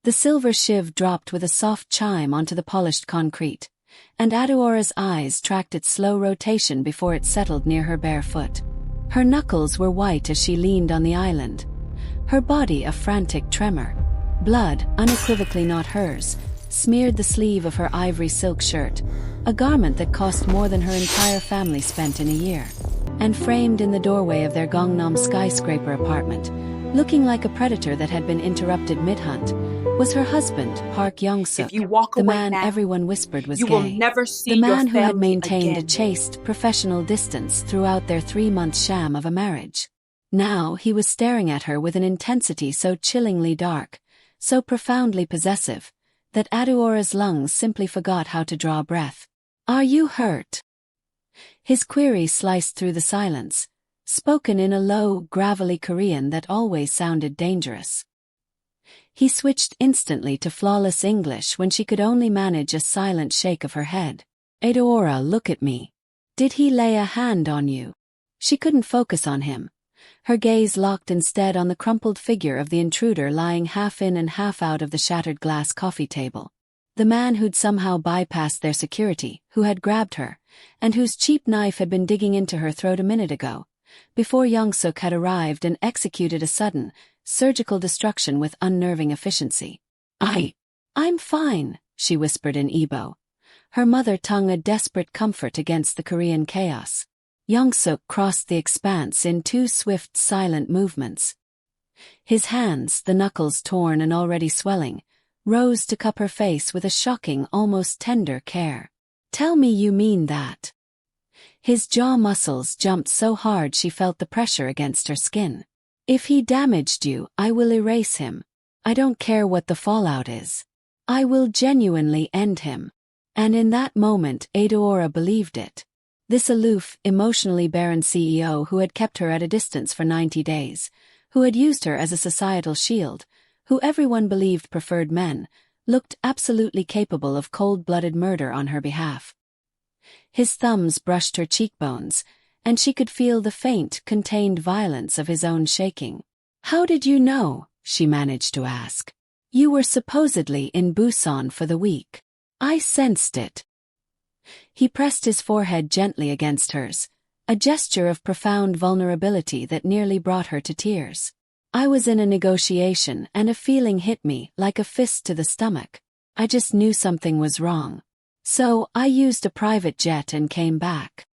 The silver shiv dropped with a soft chime onto the polished concrete, and Adaora's eyes tracked its slow rotation before it settled near her bare foot. Her knuckles were white as she leaned on the island, her body a frantic tremor. Blood, unequivocally not hers, smeared the sleeve of her ivory silk shirt, a garment that cost more than her entire family spent in a year. And framed in the doorway of their Gangnam skyscraper apartment, looking like a predator that had been interrupted mid-hunt, was her husband, Park Yeong-suk, the man everyone whispered was gay. The man who had maintained a chaste, professional distance throughout their 3-month sham of a marriage. Now he was staring at her with an intensity so chillingly dark, so profoundly possessive, that Adaora's lungs simply forgot how to draw breath. "Are you hurt?" His query sliced through the silence, spoken in a low, gravelly Korean that always sounded dangerous. He switched instantly to flawless English when she could only manage a silent shake of her head. "Adaora, look at me. Did he lay a hand on you?" She couldn't focus on him. Her gaze locked instead on the crumpled figure of the intruder lying half in and half out of the shattered glass coffee table. The man who'd somehow bypassed their security, who had grabbed her, and whose cheap knife had been digging into her throat a minute ago, before Yeong-suk had arrived and executed a sudden, surgical destruction with unnerving efficiency. I'm fine," she whispered in Igbo, her mother tongue a desperate comfort against the Korean chaos. Yeong-suk crossed the expanse in 2 swift, silent movements. His hands, the knuckles torn and already swelling, rose to cup her face with a shocking, almost tender care. "Tell me you mean that." His jaw muscles jumped so hard she felt the pressure against her skin. "If he damaged you, I will erase him. I don't care what the fallout is. I will genuinely end him." And in that moment Adaora believed it. This aloof, emotionally barren CEO who had kept her at a distance for 90 days, who had used her as a societal shield, who everyone believed preferred men, looked absolutely capable of cold-blooded murder on her behalf. His thumbs brushed her cheekbones, and she could feel the faint, contained violence of his own shaking. "How did you know?" she managed to ask. "You were supposedly in Busan for the week." "I sensed it." He pressed his forehead gently against hers, a gesture of profound vulnerability that nearly brought her to tears. "I was in a negotiation and a feeling hit me like a fist to the stomach. I just knew something was wrong. So I used a private jet and came back."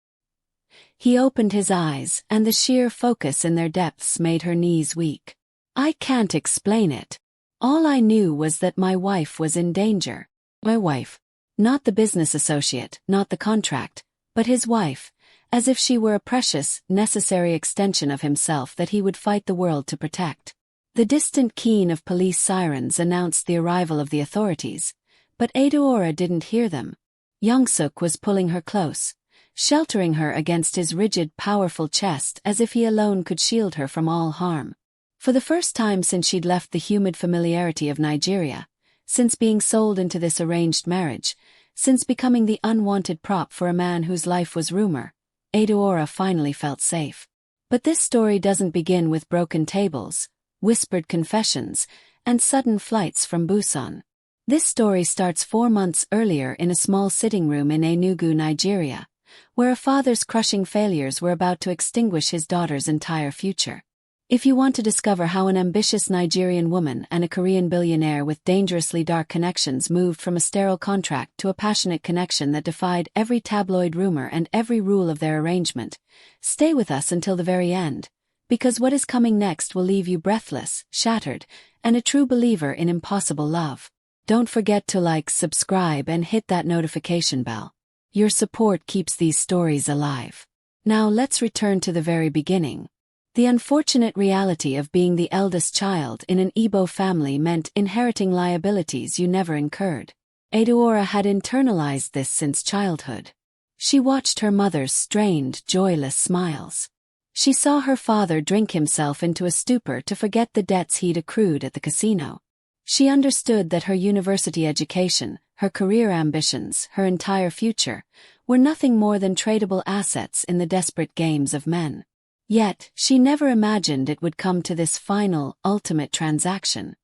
He opened his eyes, and the sheer focus in their depths made her knees weak. "I can't explain it. All I knew was that my wife was in danger." My wife. Not the business associate, not the contract, but his wife, as if she were a precious, necessary extension of himself that he would fight the world to protect. The distant keen of police sirens announced the arrival of the authorities, but Adaora didn't hear them. Yeong-suk was pulling her close, sheltering her against his rigid, powerful chest as if he alone could shield her from all harm. For the first time since she'd left the humid familiarity of Nigeria, since being sold into this arranged marriage, since becoming the unwanted prop for a man whose life was rumor, Adaora finally felt safe. But this story doesn't begin with broken tables, whispered confessions, and sudden flights from Busan. This story starts 4 months earlier in a small sitting room in Enugu, Nigeria, where a father's crushing failures were about to extinguish his daughter's entire future. If you want to discover how an ambitious Nigerian woman and a Korean billionaire with dangerously dark connections moved from a sterile contract to a passionate connection that defied every tabloid rumor and every rule of their arrangement, stay with us until the very end, because what is coming next will leave you breathless, shattered, and a true believer in impossible love. Don't forget to like, subscribe, and hit that notification bell. Your support keeps these stories alive. Now let's return to the very beginning. The unfortunate reality of being the eldest child in an Igbo family meant inheriting liabilities you never incurred. Adaora had internalized this since childhood. She watched her mother's strained, joyless smiles. She saw her father drink himself into a stupor to forget the debts he'd accrued at the casino. She understood that her university education, her career ambitions, her entire future, were nothing more than tradable assets in the desperate games of men. Yet, she never imagined it would come to this final, ultimate transaction.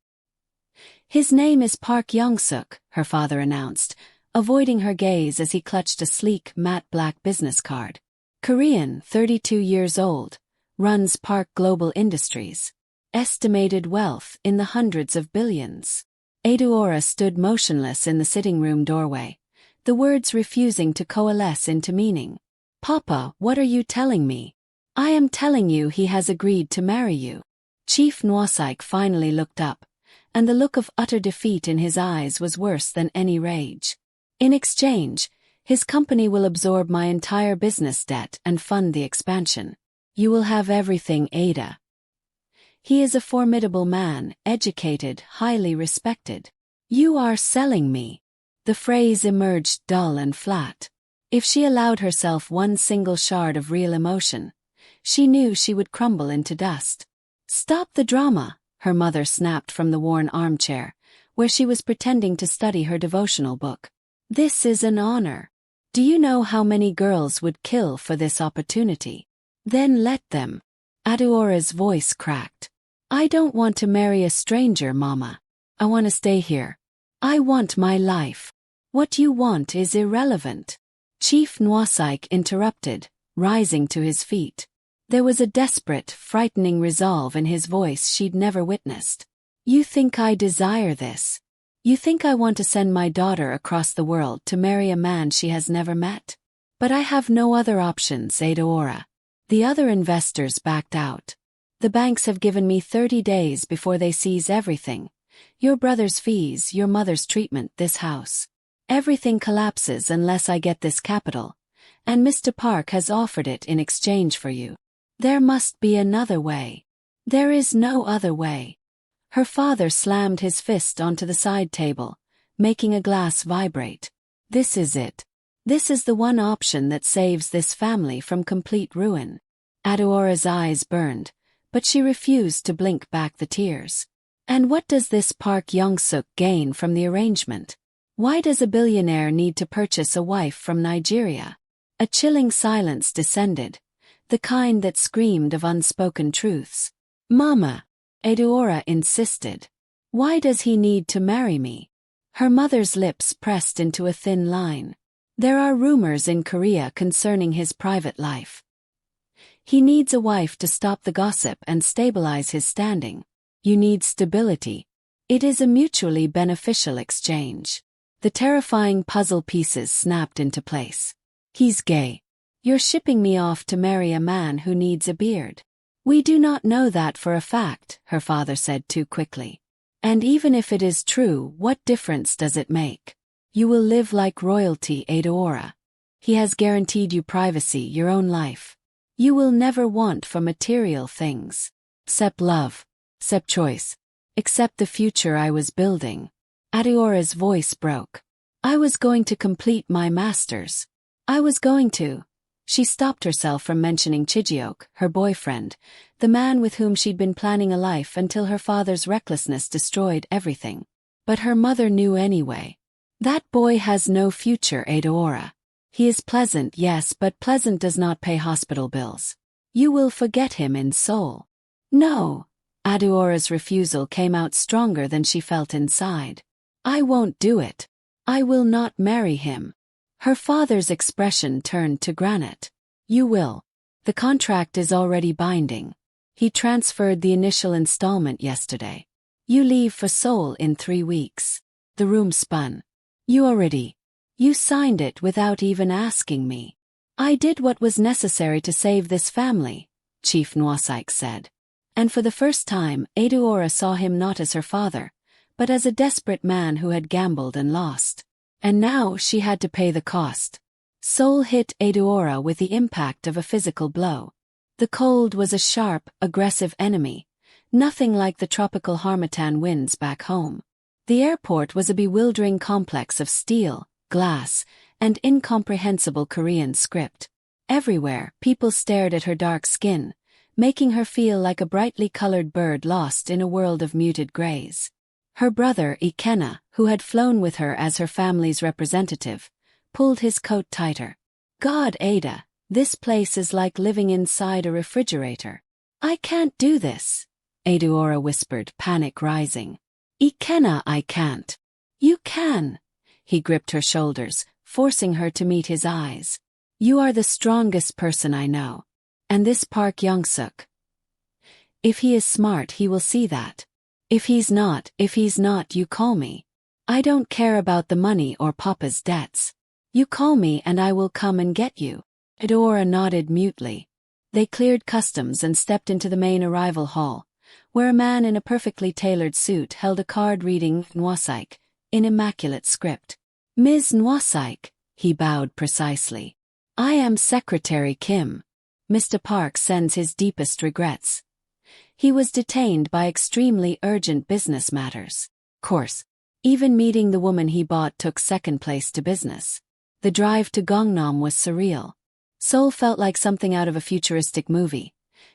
His name is Park Yeong-suk, her father announced, avoiding her gaze as he clutched a sleek, matte black business card. Korean, 32 years old, runs Park Global Industries. Estimated wealth in the hundreds of billions. Adaora stood motionless in the sitting room doorway, the words refusing to coalesce into meaning. Papa, what are you telling me? I am telling you he has agreed to marry you. Chief Nwasike finally looked up, and the look of utter defeat in his eyes was worse than any rage. In exchange, his company will absorb my entire business debt and fund the expansion. You will have everything, Ada. He is a formidable man, educated, highly respected. You are selling me. The phrase emerged dull and flat. If she allowed herself one single shard of real emotion, she knew she would crumble into dust. Stop the drama, her mother snapped from the worn armchair, where she was pretending to study her devotional book. This is an honor. Do you know how many girls would kill for this opportunity? Then let them. Adaora's voice cracked. I don't want to marry a stranger, Mama. I want to stay here. I want my life. What you want is irrelevant. Chief Nwasike interrupted, rising to his feet. There was a desperate, frightening resolve in his voice she'd never witnessed. You think I desire this? You think I want to send my daughter across the world to marry a man she has never met? But I have no other options, Adaora. The other investors backed out. The banks have given me 30 days before they seize everything. Your brother's fees, your mother's treatment, this house. Everything collapses unless I get this capital, and Mr. Park has offered it in exchange for you. There must be another way. There is no other way. Her father slammed his fist onto the side table, making a glass vibrate. This is it. This is the one option that saves this family from complete ruin. Adaora's eyes burned, but she refused to blink back the tears. And what does this Park Yeong-suk gain from the arrangement? Why does a billionaire need to purchase a wife from Nigeria? A chilling silence descended, the kind that screamed of unspoken truths. Mama, Adaora insisted. Why does he need to marry me? Her mother's lips pressed into a thin line. There are rumors in Korea concerning his private life. He needs a wife to stop the gossip and stabilize his standing. You need stability. It is a mutually beneficial exchange. The terrifying puzzle pieces snapped into place. He's gay. You're shipping me off to marry a man who needs a beard. We do not know that for a fact, her father said too quickly. And even if it is true, what difference does it make? You will live like royalty, Adaora. He has guaranteed you privacy, your own life. You will never want for material things. Except love. Except choice. Except the future I was building. Adaora's voice broke. I was going to complete my masters. I was going to. She stopped herself from mentioning Chijiok, her boyfriend, the man with whom she'd been planning a life until her father's recklessness destroyed everything. But her mother knew anyway. That boy has no future, Adaora. He is pleasant, yes, but pleasant does not pay hospital bills. You will forget him in Seoul. No. Adaora's refusal came out stronger than she felt inside. I won't do it. I will not marry him. Her father's expression turned to granite. You will. The contract is already binding. He transferred the initial installment yesterday. You leave for Seoul in 3 weeks. The room spun. You signed it without even asking me. I did what was necessary to save this family, Chief Nwasike said. And for the first time, Adaora saw him not as her father, but as a desperate man who had gambled and lost. And now she had to pay the cost. Seoul hit Adaora with the impact of a physical blow. The cold was a sharp, aggressive enemy, nothing like the tropical harmattan winds back home. The airport was a bewildering complex of steel, glass, and incomprehensible Korean script. Everywhere, people stared at her dark skin, making her feel like a brightly colored bird lost in a world of muted grays. Her brother, Ikenna, who had flown with her as her family's representative, pulled his coat tighter. God, Ada, this place is like living inside a refrigerator. I can't do this, Adaora whispered, panic rising. I can't. You can. He gripped her shoulders, forcing her to meet his eyes. You are the strongest person I know. And this Park Yeong-suk. If he is smart, he will see that. If he's not, you call me. I don't care about the money or Papa's debts. You call me and I will come and get you. Adaora nodded mutely. They cleared customs and stepped into the main arrival hall, where a man in a perfectly tailored suit held a card reading Nwasike in immaculate script. Ms. Nwasike, he bowed precisely. I am Secretary Kim. Mr. Park sends his deepest regrets. He was detained by extremely urgent business matters. Course. Even meeting the woman he bought took second place to business. The drive to Gangnam was surreal. Seoul felt like something out of a futuristic movie.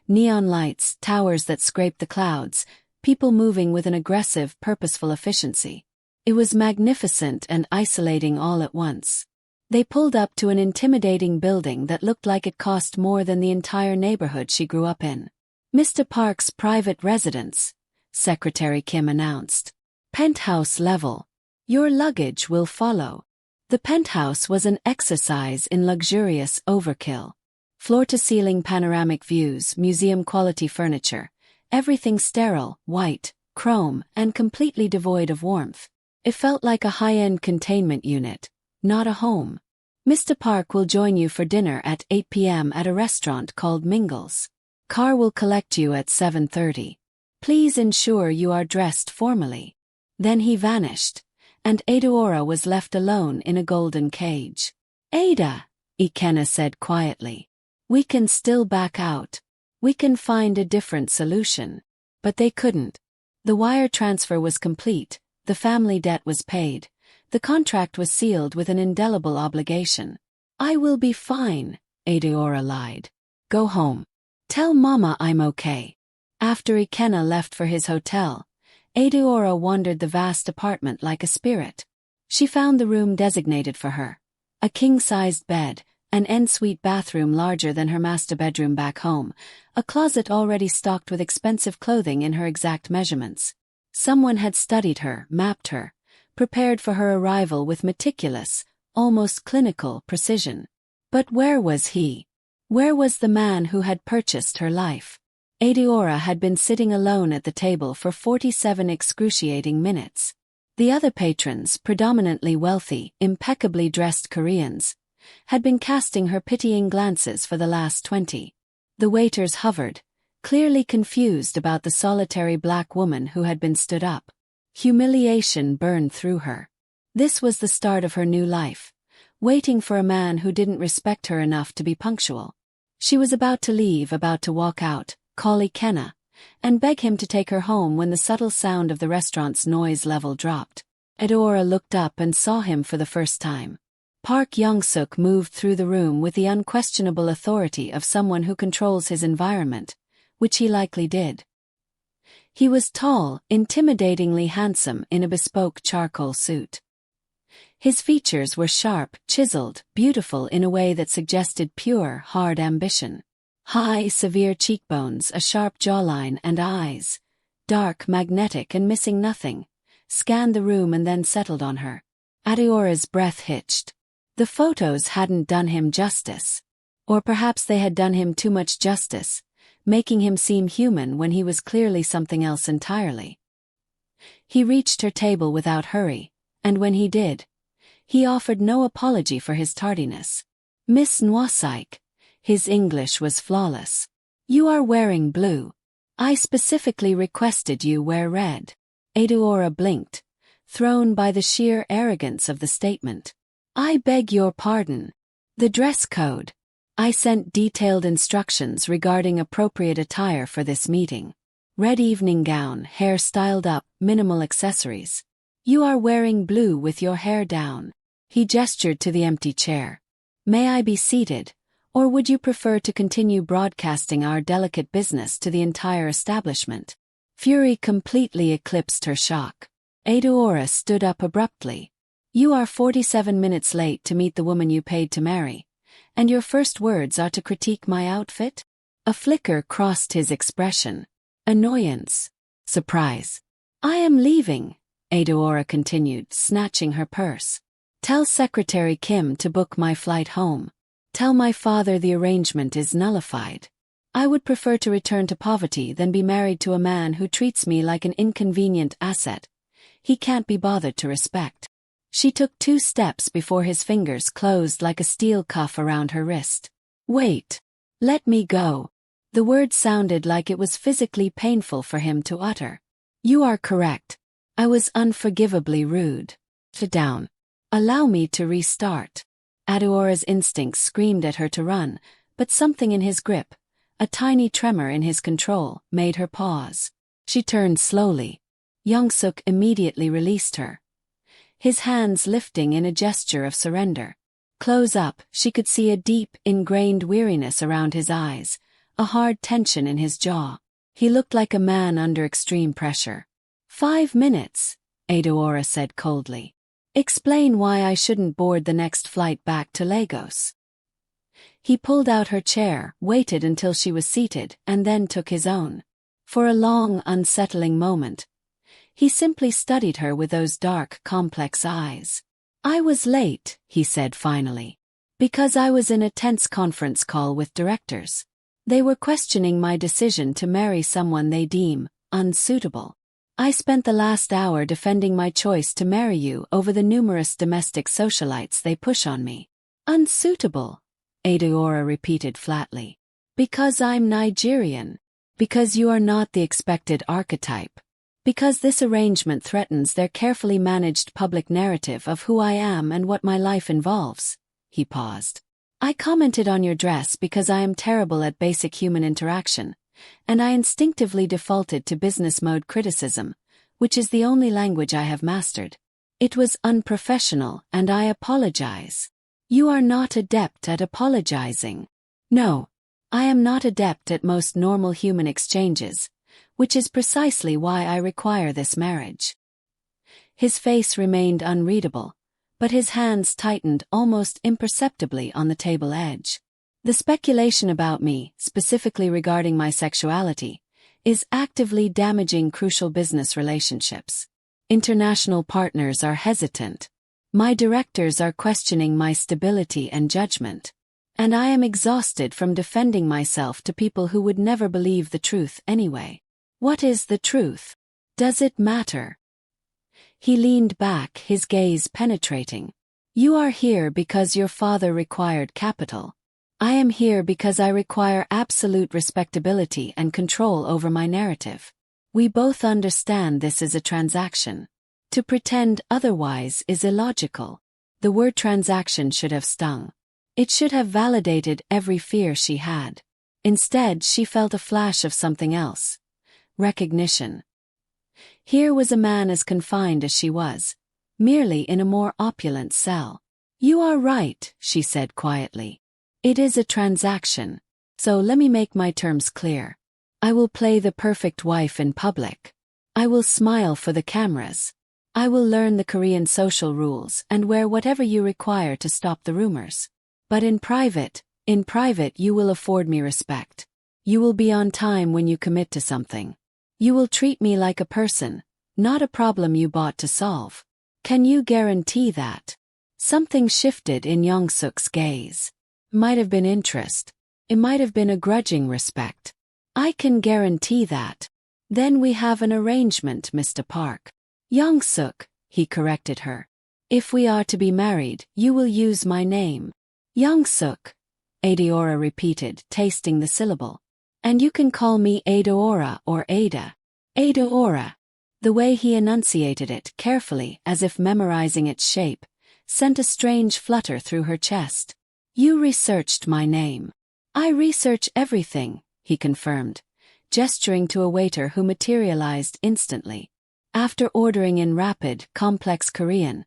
Neon lights, towers that scraped the clouds, people moving with an aggressive, purposeful efficiency. It was magnificent and isolating all at once. They pulled up to an intimidating building that looked like it cost more than the entire neighborhood she grew up in. Mr. Park's private residence, Secretary Kim announced. Penthouse level. Your luggage will follow. The penthouse was an exercise in luxurious overkill. Floor-to-ceiling panoramic views, museum-quality furniture, everything sterile, white, chrome, and completely devoid of warmth. It felt like a high-end containment unit, not a home. Mr. Park will join you for dinner at 8 p.m. at a restaurant called Mingles. Car will collect you at 7:30. Please ensure you are dressed formally. Then he vanished, and Adaora was left alone in a golden cage. Ada, Ikenna said quietly. We can still back out. We can find a different solution. But they couldn't. The wire transfer was complete, the family debt was paid, the contract was sealed with an indelible obligation. I will be fine, Adaora lied. Go home. Tell Mama I'm okay. After Ikenna left for his hotel, Adaora wandered the vast apartment like a spirit. She found the room designated for her. A king-sized bed, an ensuite bathroom larger than her master bedroom back home, a closet already stocked with expensive clothing in her exact measurements. Someone had studied her, mapped her, prepared for her arrival with meticulous, almost clinical precision. But where was he? Where was the man who had purchased her life? Adaora had been sitting alone at the table for 47 excruciating minutes. The other patrons, predominantly wealthy, impeccably dressed Koreans, had been casting her pitying glances for the last 20. The waiters hovered, clearly confused about the solitary black woman who had been stood up. Humiliation burned through her. This was the start of her new life, waiting for a man who didn't respect her enough to be punctual. She was about to leave, about to walk out, call Ikenna, and beg him to take her home when the subtle sound of the restaurant's noise level dropped. Adaora looked up and saw him for the first time. Park Yeong-suk moved through the room with the unquestionable authority of someone who controls his environment, which he likely did. He was tall, intimidatingly handsome in a bespoke charcoal suit. His features were sharp, chiseled, beautiful in a way that suggested pure, hard ambition. High, severe cheekbones, a sharp jawline and eyes, dark, magnetic and missing nothing, scanned the room and then settled on her. Adaora's breath hitched. The photos hadn't done him justice. Or perhaps they had done him too much justice, making him seem human when he was clearly something else entirely. He reached her table without hurry, and when he did, he offered no apology for his tardiness. Miss Nwasike. His English was flawless. You are wearing blue. I specifically requested you wear red. Adaora blinked, thrown by the sheer arrogance of the statement. I beg your pardon. The dress code. I sent detailed instructions regarding appropriate attire for this meeting. Red evening gown, hair styled up, minimal accessories. You are wearing blue with your hair down. He gestured to the empty chair. May I be seated? Or would you prefer to continue broadcasting our delicate business to the entire establishment? Fury completely eclipsed her shock. Adaora stood up abruptly. You are 47 minutes late to meet the woman you paid to marry, and your first words are to critique my outfit? A flicker crossed his expression. Annoyance. Surprise. I am leaving, Adaora continued, snatching her purse. Tell Secretary Kim to book my flight home. Tell my father the arrangement is nullified. I would prefer to return to poverty than be married to a man who treats me like an inconvenient asset he can't be bothered to respect. She took 2 steps before his fingers closed like a steel cuff around her wrist. Wait. Let me go. The word sounded like it was physically painful for him to utter. You are correct. I was unforgivably rude. Sit down. Allow me to restart. Adaora's instincts screamed at her to run, but something in his grip, a tiny tremor in his control, made her pause. She turned slowly. Yeong-suk immediately released her, his hands lifting in a gesture of surrender. Close up, she could see a deep, ingrained weariness around his eyes, a hard tension in his jaw. He looked like a man under extreme pressure. 5 minutes, Adaora said coldly. Explain why I shouldn't board the next flight back to Lagos. He pulled out her chair, waited until she was seated, and then took his own. For a long, unsettling moment, he simply studied her with those dark, complex eyes. I was late, he said finally, because I was in a tense conference call with directors. They were questioning my decision to marry someone they deem unsuitable. I spent the last hour defending my choice to marry you over the numerous domestic socialites they push on me. Unsuitable, Adaora repeated flatly. Because I'm Nigerian. Because you are not the expected archetype. Because this arrangement threatens their carefully managed public narrative of who I am and what my life involves. He paused. I commented on your dress because I am terrible at basic human interaction, and I instinctively defaulted to business mode criticism, which is the only language I have mastered. It was unprofessional, and I apologize. You are not adept at apologizing. No, I am not adept at most normal human exchanges, which is precisely why I require this marriage. His face remained unreadable, but his hands tightened almost imperceptibly on the table edge. The speculation about me, specifically regarding my sexuality, is actively damaging crucial business relationships. International partners are hesitant. My directors are questioning my stability and judgment. And I am exhausted from defending myself to people who would never believe the truth anyway. What is the truth? Does it matter? He leaned back, his gaze penetrating. You are here because your father required capital. I am here because I require absolute respectability and control over my narrative. We both understand this is a transaction. To pretend otherwise is illogical. The word transaction should have stung. It should have validated every fear she had. Instead, she felt a flash of something else. Recognition. Here was a man as confined as she was, merely in a more opulent cell. You are right, she said quietly. It is a transaction. So let me make my terms clear. I will play the perfect wife in public. I will smile for the cameras. I will learn the Korean social rules and wear whatever you require to stop the rumors. But in private you will afford me respect. You will be on time when you commit to something. You will treat me like a person, not a problem you bought to solve. Can you guarantee that? Something shifted in Yeong-suk's gaze. It might have been interest. It might have been a grudging respect. I can guarantee that. Then we have an arrangement, Mr. Park. Yeong-suk, he corrected her. If we are to be married, you will use my name. Yeong-suk, Adaora repeated, tasting the syllable. And you can call me Adaora or Ada. Adaora. The way he enunciated it carefully, as if memorizing its shape, sent a strange flutter through her chest. You researched my name. I research everything, he confirmed, gesturing to a waiter who materialized instantly. After ordering in rapid, complex Korean,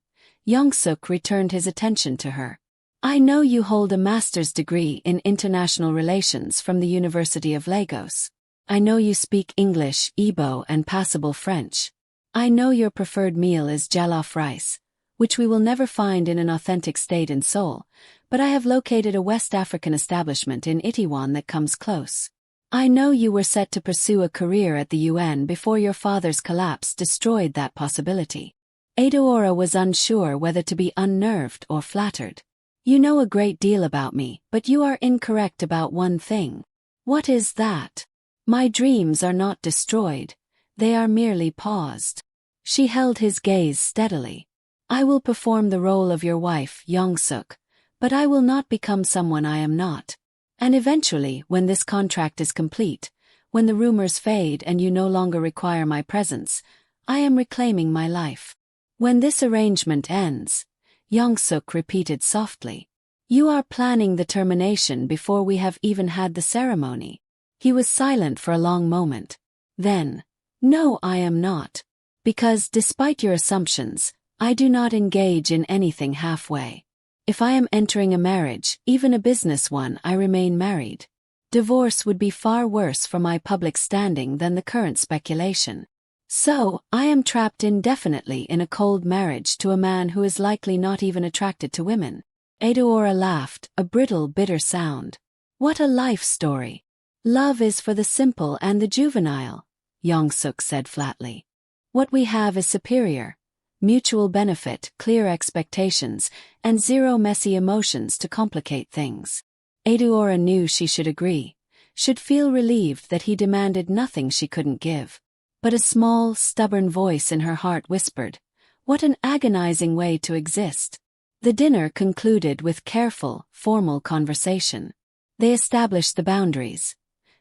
Yeong-suk returned his attention to her. I know you hold a master's degree in international relations from the University of Lagos. I know you speak English, Igbo, and passable French. I know your preferred meal is jollof rice, which we will never find in an authentic state in Seoul, but I have located a West African establishment in Itaewon that comes close. I know you were set to pursue a career at the UN before your father's collapse destroyed that possibility. Adaora was unsure whether to be unnerved or flattered. You know a great deal about me, but you are incorrect about one thing. What is that? My dreams are not destroyed. They are merely paused. She held his gaze steadily. I will perform the role of your wife, Yeong-suk, but I will not become someone I am not. And eventually, when this contract is complete, when the rumors fade and you no longer require my presence, I am reclaiming my life. When this arrangement ends, Yeong-suk repeated softly, you are planning the termination before we have even had the ceremony. He was silent for a long moment. Then, no, I am not. Because, despite your assumptions, I do not engage in anything halfway. If I am entering a marriage, even a business one, I remain married. Divorce would be far worse for my public standing than the current speculation. So, I am trapped indefinitely in a cold marriage to a man who is likely not even attracted to women. Adaora laughed, a brittle, bitter sound. What a life story. Love is for the simple and the juvenile, Yeong-suk said flatly. What we have is superior. Mutual benefit, clear expectations, and zero messy emotions to complicate things. Adaora knew she should agree, should feel relieved that he demanded nothing she couldn't give. But a small, stubborn voice in her heart whispered, what an agonizing way to exist. The dinner concluded with careful, formal conversation. They established the boundaries.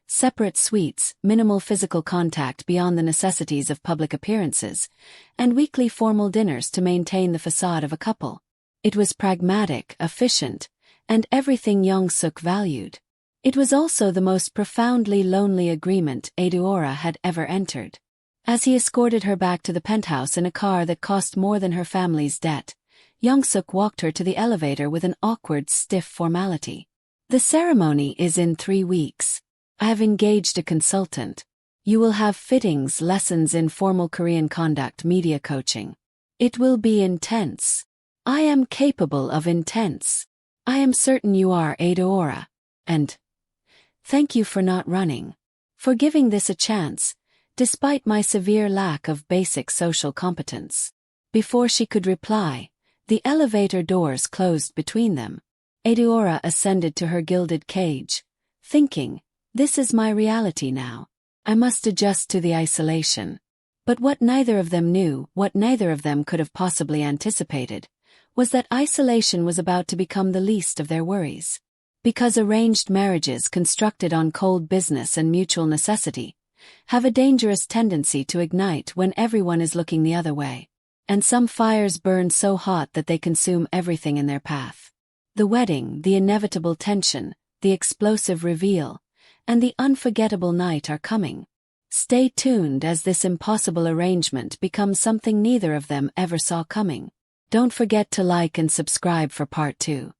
Separate suites, minimal physical contact beyond the necessities of public appearances, and weekly formal dinners to maintain the facade of a couple. It was pragmatic, efficient, and everything Yeong-suk valued. It was also the most profoundly lonely agreement Adaora had ever entered. As he escorted her back to the penthouse in a car that cost more than her family's debt, Yeong-suk walked her to the elevator with an awkward, stiff formality. The ceremony is in 3 weeks. I have engaged a consultant. You will have fittings, lessons in formal Korean conduct, media coaching. It will be intense. I am capable of intense. I am certain you are, Adaora. And thank you for not running. For giving this a chance, despite my severe lack of basic social competence. Before she could reply, the elevator doors closed between them. Adaora ascended to her gilded cage, thinking, this is my reality now. I must adjust to the isolation. But what neither of them knew, what neither of them could have possibly anticipated, was that isolation was about to become the least of their worries. Because arranged marriages constructed on cold business and mutual necessity have a dangerous tendency to ignite when everyone is looking the other way. And some fires burn so hot that they consume everything in their path. The wedding, the inevitable tension, the explosive reveal, and the unforgettable night are coming. Stay tuned as this impossible arrangement becomes something neither of them ever saw coming. Don't forget to like and subscribe for part 2.